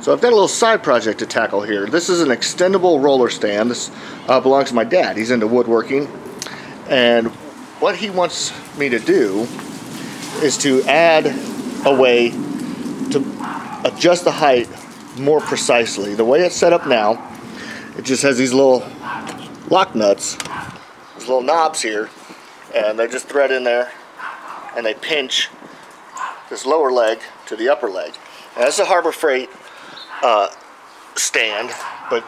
So I've got a little side project to tackle here. This is an extendable roller stand. This belongs to my dad. He's into woodworking. And what he wants me to do is to add a way to adjust the height more precisely. The way it's set up now, it just has these little lock nuts, these little knobs here, and they just thread in there and they pinch this lower leg to the upper leg. Now, this is a Harbor Freight stand, but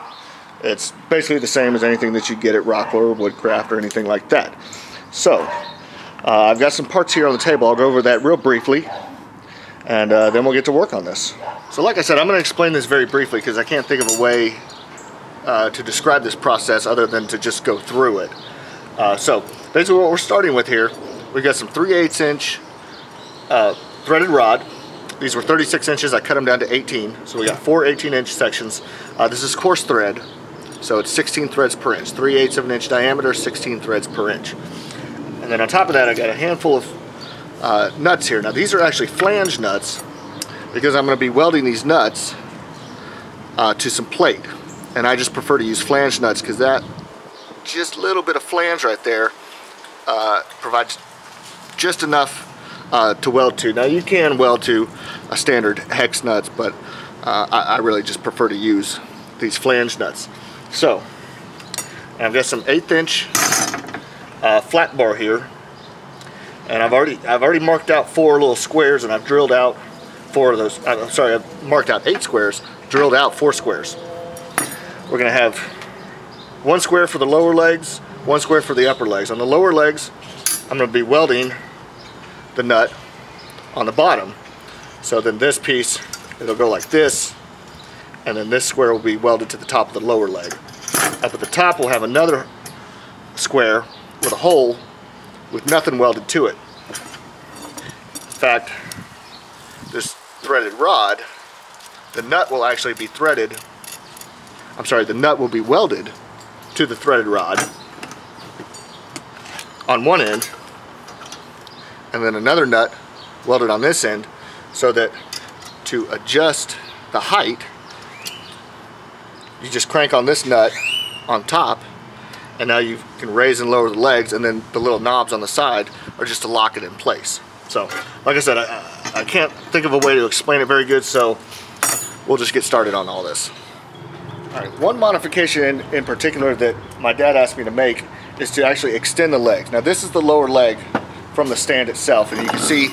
it's basically the same as anything that you get at Rockler or Woodcraft or anything like that. So I've got some parts here on the table. I'll go over that real briefly, and then we'll get to work on this. So like I said, I'm going to explain this very briefly because I can't think of a way to describe this process other than to just go through it. So basically what we're starting with here, we've got some 3/8 inch threaded rod. These were 36 inches, I cut them down to 18. So we got 4 18-inch sections. This is coarse thread, so it's 16 threads per inch. 3/8 of an inch diameter, 16 threads per inch. And then on top of that, I got a handful of nuts here. Now these are actually flange nuts because I'm going to be welding these nuts to some plate. And I just prefer to use flange nuts because that just little bit of flange right there provides just enough to weld to. Now you can weld to a standard hex nuts, but I really just prefer to use these flange nuts. So I've got some 1/8 inch flat bar here, and I've already marked out 4 little squares, and I've drilled out 4 of those. I'm sorry, I've marked out 8 squares, drilled out 4 squares. We're gonna have 1 square for the lower legs, 1 square for the upper legs. On the lower legs, I'm gonna be welding the nut on the bottom. So then this piece, it'll go like this, and then this square will be welded to the top of the lower leg. Up at the top, we'll have another square with a hole with nothing welded to it. In fact, this threaded rod, the nut will actually be threaded, I'm sorry, the nut will be welded to the threaded rod on one end, and then another nut welded on this end, so that to adjust the height, you just crank on this nut on top, and now you can raise and lower the legs, and then the little knobs on the side are just to lock it in place. So like I said, I can't think of a way to explain it very good, so we'll just get started on all this. All right, one modification in particular that my dad asked me to make is to actually extend the legs. Now this is the lower leg from the stand itself, and you can see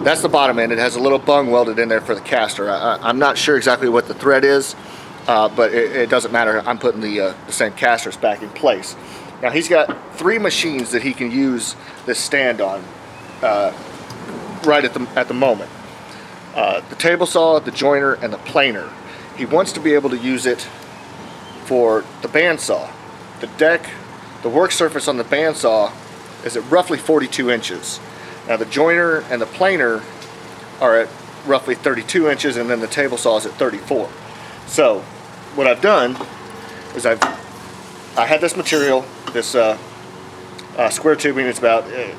that's the bottom end. It has a little bung welded in there for the caster. I'm not sure exactly what the thread is, but it doesn't matter. I'm putting the same casters back in place. Now he's got 3 machines that he can use this stand on right at the moment. The table saw, the joiner, and the planer. He wants to be able to use it for the bandsaw. The deck, the work surface on the bandsaw is at roughly 42 inches. Now the joiner and the planer are at roughly 32 inches, and then the table saw is at 34. So what I've done is I had this material, this square tubing. It's about, I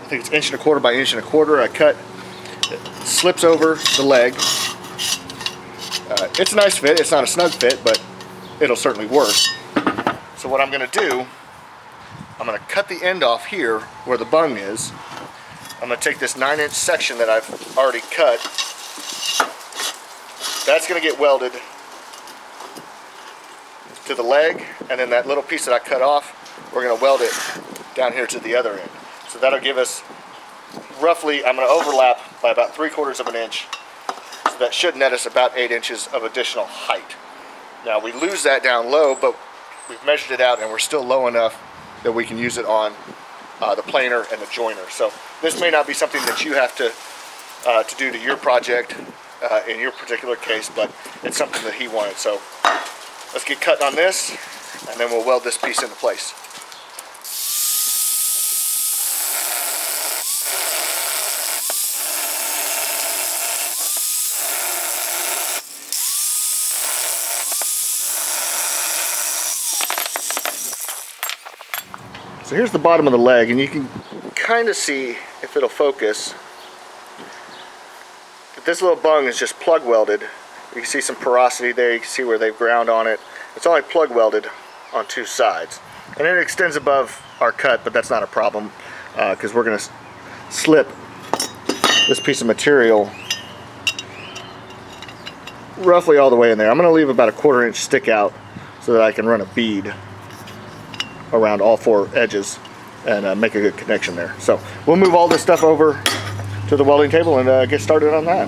think it's 1.25 inches by 1.25 inches. I cut, it slips over the leg. It's a nice fit. It's not a snug fit, but it'll certainly work. So what I'm going to do, I'm going to cut the end off here where the bung is. I'm going to take this 9-inch section that I've already cut. That's going to get welded to the leg, and then that little piece that I cut off, we're going to weld it down here to the other end. So that'll give us roughly, I'm going to overlap by about 3/4 of an inch. So that should net us about 8 inches of additional height. Now we lose that down low, but we've measured it out and we're still low enough that we can use it on the planer and the joiner. So this may not be something that you have to do to your project in your particular case, but it's something that he wanted. So let's get cutting on this, and then we'll weld this piece into place. So here's the bottom of the leg, and you can kind of see, if it'll focus, that this little bung is just plug welded You can see some porosity there. You can see where they've ground on it. It's only plug welded on 2 sides. And it extends above our cut, but that's not a problem because we're going to slip this piece of material roughly all the way in there. I'm going to leave about a 1/4 inch stick out so that I can run a bead around all 4 edges and make a good connection there. So we'll move all this stuff over to the welding table and get started on that.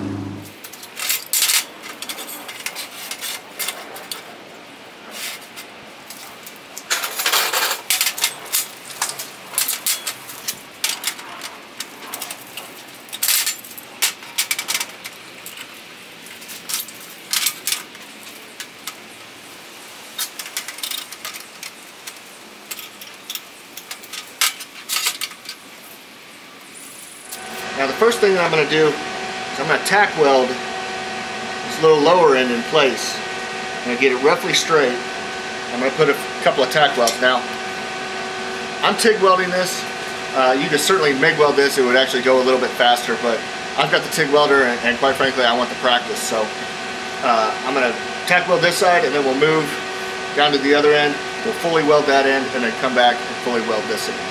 Now the first thing that I'm going to do is I'm going to tack weld this little lower end in place. I'm going to get it roughly straight. I'm going to put a couple of tack welds. Now I'm TIG welding this. You could certainly MIG weld this. It would actually go a little bit faster, but I've got the TIG welder and quite frankly I want the practice. So I'm going to tack weld this side and then we'll move down to the other end. We'll fully weld that end and then come back and fully weld this end.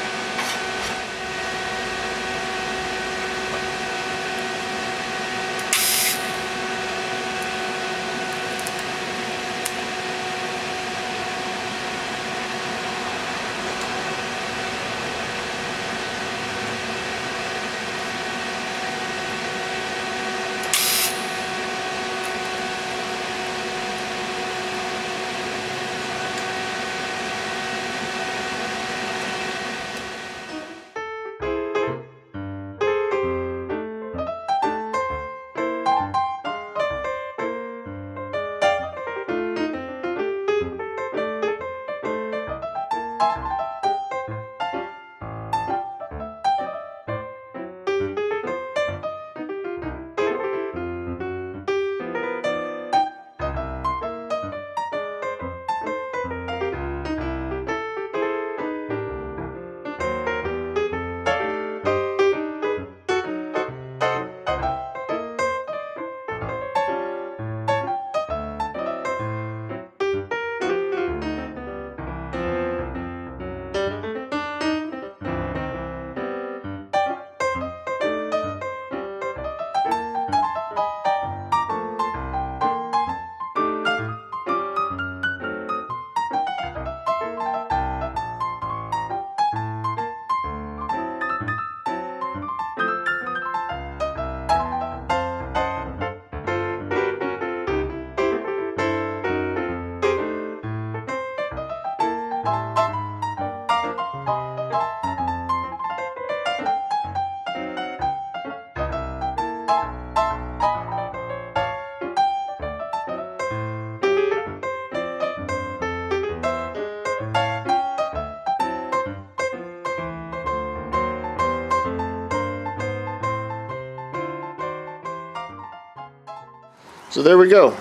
So there we go.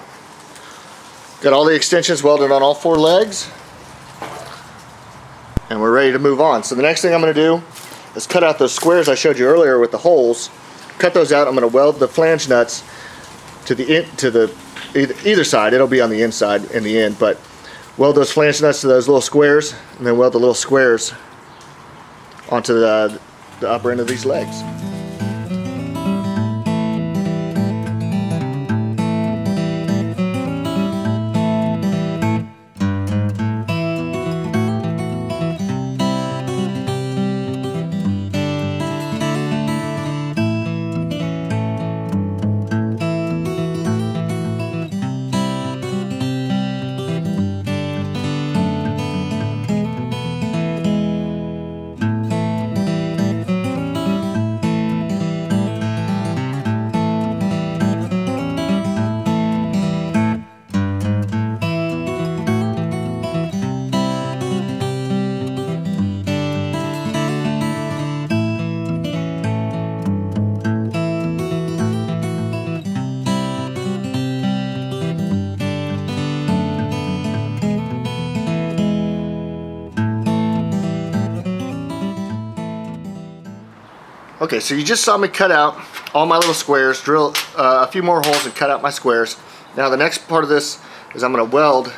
Got all the extensions welded on all 4 legs. And we're ready to move on. So the next thing I'm going to do is cut out those squares I showed you earlier with the holes. Cut those out. I'm going to weld the flange nuts to either side. It'll be on the inside in the end, but weld those flange nuts to those little squares and then weld the little squares onto the upper end of these legs. Okay, so you just saw me cut out all my little squares, drill a few more holes and cut out my squares. Now the next part of this is I'm going to weld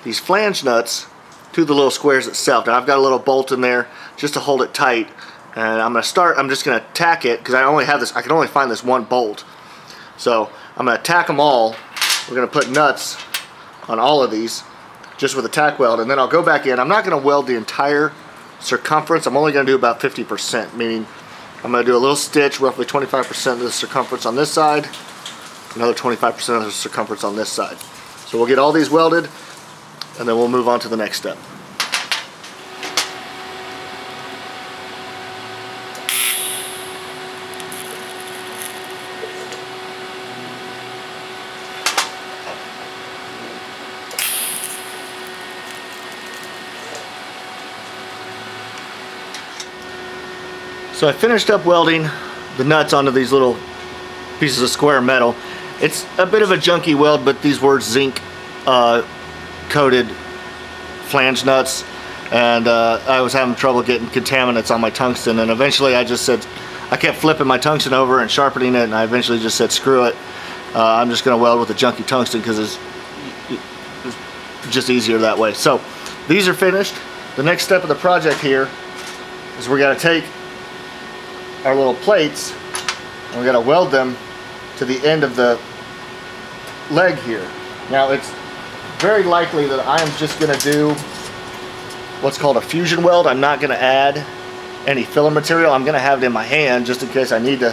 these flange nuts to the little squares itself. Now I've got a little bolt in there just to hold it tight, and I'm just going to tack it because I can only find this one bolt. So I'm going to tack them all. We're going to put nuts on all of these just with a tack weld, and then I'll go back in. I'm not going to weld the entire circumference. I'm only going to do about 50%, meaning I'm going to do a little stitch, roughly 25% of the circumference on this side, another 25% of the circumference on this side. So we'll get all these welded, and then we'll move on to the next step. So I finished up welding the nuts onto these little pieces of square metal. It's a bit of a junky weld, but these were zinc coated flange nuts, and I was having trouble getting contaminants on my tungsten, and eventually I just said, I kept flipping my tungsten over and sharpening it, and I eventually just said screw it, I'm just going to weld with the junky tungsten because it's just easier that way. So these are finished. The next step of the project here is we're going to take our little plates and we're going to weld them to the end of the leg here. Now it's very likely that I am just going to do what's called a fusion weld. I'm not going to add any filler material. I'm going to have it in my hand just in case I need to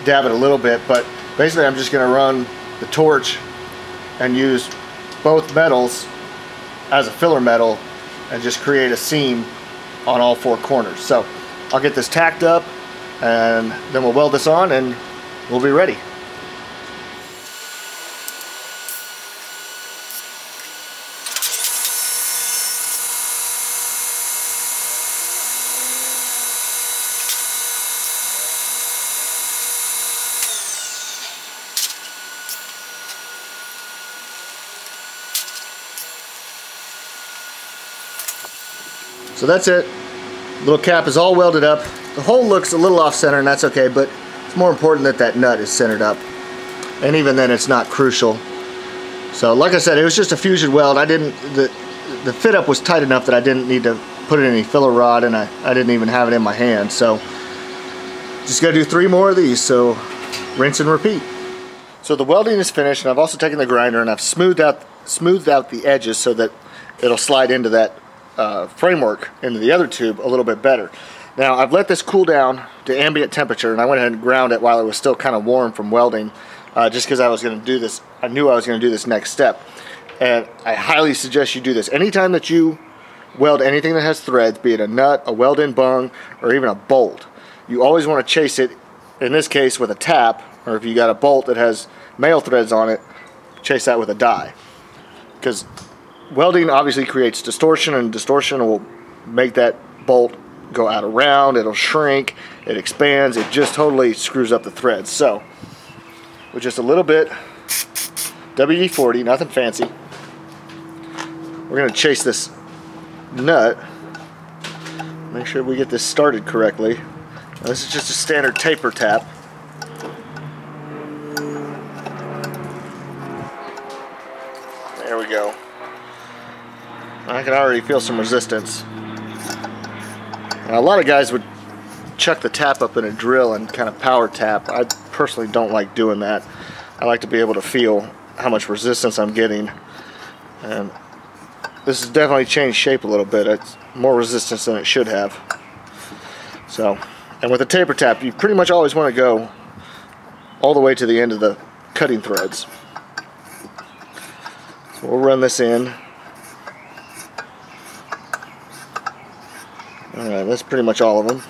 dab it a little bit, but basically I'm just going to run the torch and use both metals as a filler metal and just create a seam on all four corners. So I'll get this tacked up, and then we'll weld this on and we'll be ready. So that's it. The little cap is all welded up. The hole looks a little off center, and that's okay, but it's more important that that nut is centered up. And even then it's not crucial. So like I said, it was just a fusion weld. The fit up was tight enough that I didn't need to put in any filler rod, and I didn't even have it in my hand. So just gotta do 3 more of these, so rinse and repeat. So the welding is finished, and I've also taken the grinder and I've smoothed out the edges so that it'll slide into that framework into the other tube a little bit better. Now I've let this cool down to ambient temperature, and I went ahead and ground it while it was still kind of warm from welding, just because I was going to do this. I knew I was going to do this next step, and I highly suggest you do this. Anytime that you weld anything that has threads, be it a nut, a weld-in bung, or even a bolt, you always want to chase it, in this case with a tap, or if you got a bolt that has male threads on it, chase that with a die. Because welding obviously creates distortion, and distortion will make that bolt go out of round, it'll shrink, it expands, it just totally screws up the threads. So with just a little bit WD-40, nothing fancy, we're going to chase this nut, make sure we get this started correctly. Now, this is just a standard taper tap. There we go. I can already feel some resistance. Now, a lot of guys would chuck the tap up in a drill and kind of power tap. I personally don't like doing that. I like to be able to feel how much resistance I'm getting. And this has definitely changed shape a little bit. It's more resistance than it should have. So, and with a taper tap, you pretty much always want to go all the way to the end of the cutting threads. So we'll run this in. Alright, that's pretty much all of them.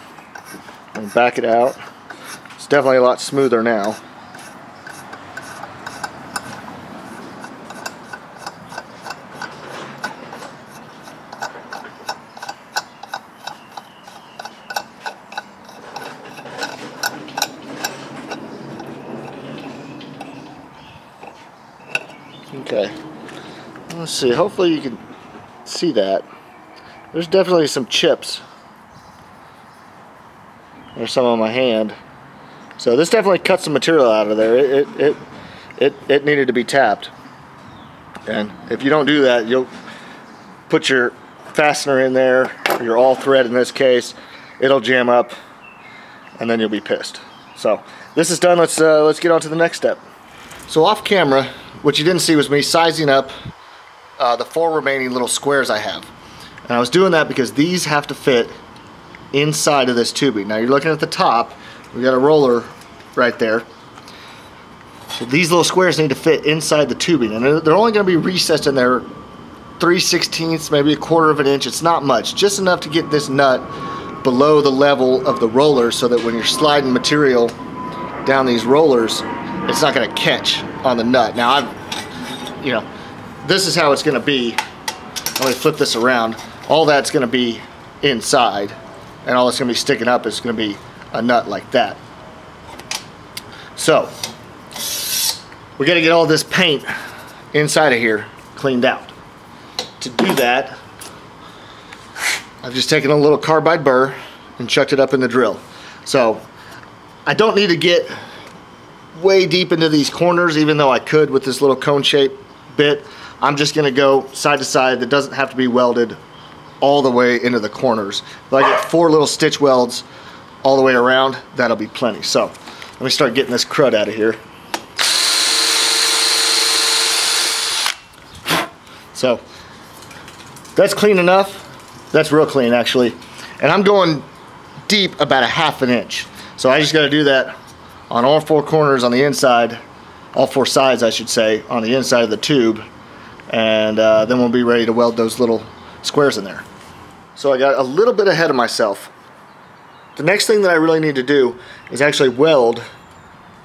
And back it out. It's definitely a lot smoother now. Okay. Let's see, hopefully you can see that. There's definitely some chips. There's some on my hand. So this definitely cut some material out of there. It needed to be tapped. And if you don't do that, you'll put your fastener in there, or your all thread in this case, it'll jam up and then you'll be pissed. So this is done. Let's get on to the next step. So off camera, what you didn't see was me sizing up the 4 remaining little squares I have. And I was doing that because these have to fit inside of this tubing. Now you're looking at the top, we got a roller right there. So these little squares need to fit inside the tubing, and they're only going to be recessed in there 3/16, maybe 1/4 of an inch. It's not much, just enough to get this nut below the level of the roller so that when you're sliding material down these rollers, it's not going to catch on the nut. Now this is how it's going to be. Let me flip this around. All that's going to be inside, and all that's going to be sticking up is going to be a nut like that. So we got to get all this paint inside of here cleaned out. To do that, I've just taken a little carbide burr and chucked it up in the drill. So I don't need to get way deep into these corners, even though I could with this little cone shaped bit. I'm just going to go side to side. That doesn't have to be welded all the way into the corners. If I get 4 little stitch welds all the way around, that'll be plenty. So let me start getting this crud out of here. So that's clean enough. That's real clean actually. And I'm going deep about 1/2 inch. So I just got to do that on all 4 corners on the inside, all 4 sides I should say, on the inside of the tube. And then we'll be ready to weld those little squares in there. So I got a little bit ahead of myself. The next thing that I really need to do is actually weld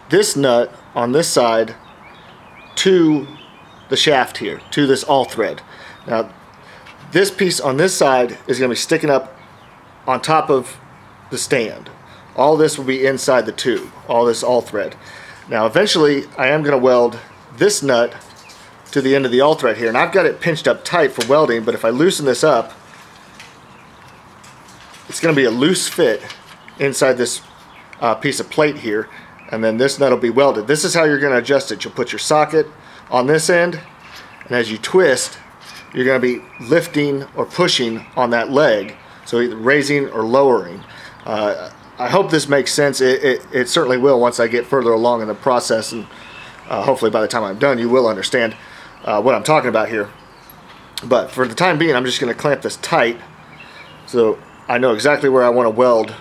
this nut on this side to the shaft here, to this all thread. Now this piece on this side is going to be sticking up on top of the stand. All this will be inside the tube, all this all thread. Now eventually I am going to weld this nut to the end of the all thread here, and I've got it pinched up tight for welding, but if I loosen this up, it's going to be a loose fit inside this piece of plate here, and then this nut will be welded. This is how you're going to adjust it. You'll put your socket on this end, and as you twist, you're going to be lifting or pushing on that leg, so either raising or lowering. I hope this makes sense. It certainly will once I get further along in the process, and hopefully by the time I'm done you will understand what I'm talking about here. But for the time being, I'm just going to clamp this tight so I know exactly where I want to weld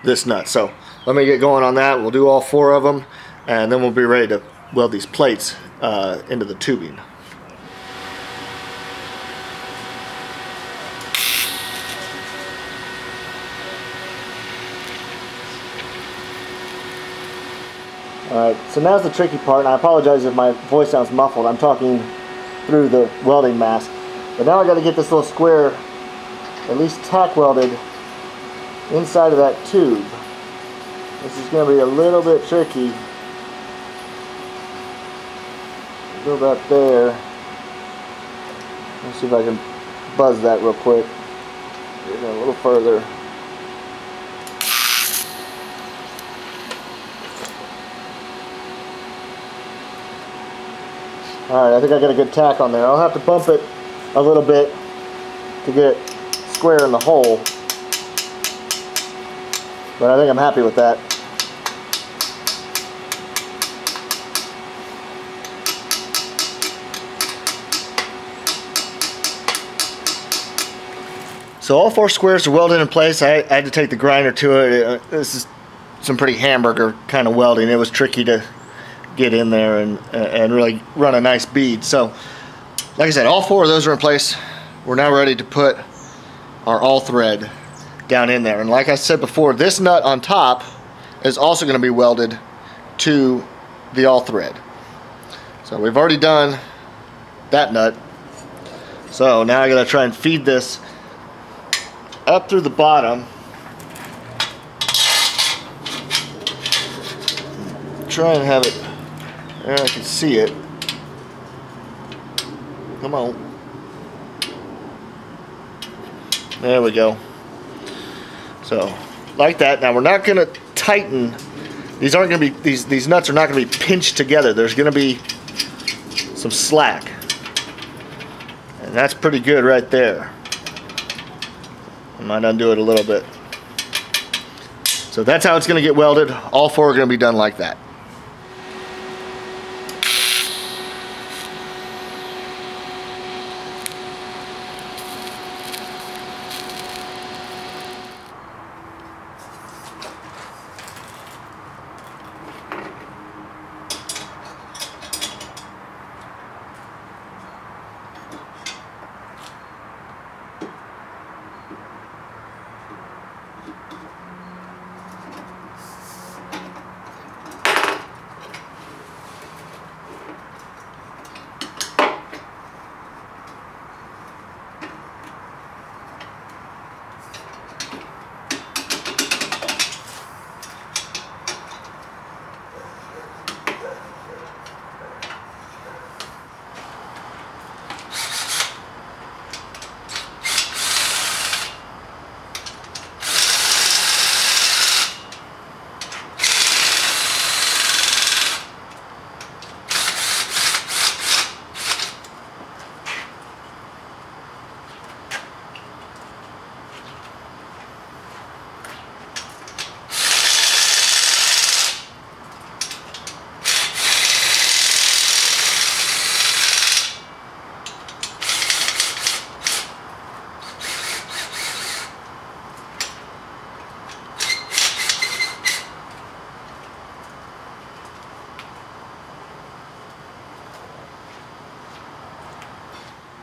this nut. So let me get going on that. We'll do all 4 of them, and then we'll be ready to weld these plates into the tubing. Alright, so now's the tricky part, and I apologize if my voice sounds muffled. I'm talking through the welding mask. But now I got to get this little square at least tack welded inside of that tube. This is going to be a little bit tricky. Go about there. Let's see if I can buzz that real quick. Get it a little further. Alright, I think I got a good tack on there. I'll have to bump it a little bit to get it square in the hole. But I think I'm happy with that. So all 4 squares are welded in place. I had to take the grinder to it. This is some pretty hamburger kind of welding. It was tricky to get in there and really run a nice bead. So like I said, all 4 of those are in place. We're now ready to put our all thread down in there. And like I said before, this nut on top is also going to be welded to the all thread. So we've already done that nut. So now I got to try and feed this up through the bottom. Try and have it there, I can see it. Come on. There we go. So like that. Now we're not going to tighten. These aren't going to be, these nuts are not going to be pinched together. There's going to be some slack. And that's pretty good right there. I might undo it a little bit. So that's how it's going to get welded. All 4 are going to be done like that.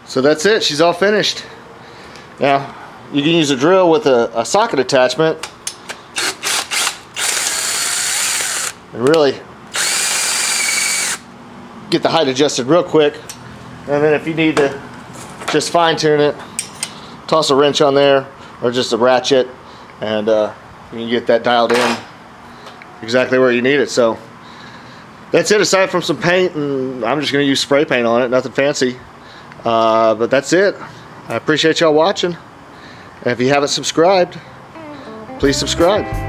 So that's it, she's all finished. Now, you can use a drill with a socket attachment and really get the height adjusted real quick. And then if you need to just fine tune it, toss a wrench on there or just a ratchet, and you can get that dialed in exactly where you need it. So that's it, aside from some paint, and I'm just going to use spray paint on it, nothing fancy. But that's it. I appreciate y'all watching. And if you haven't subscribed, please subscribe.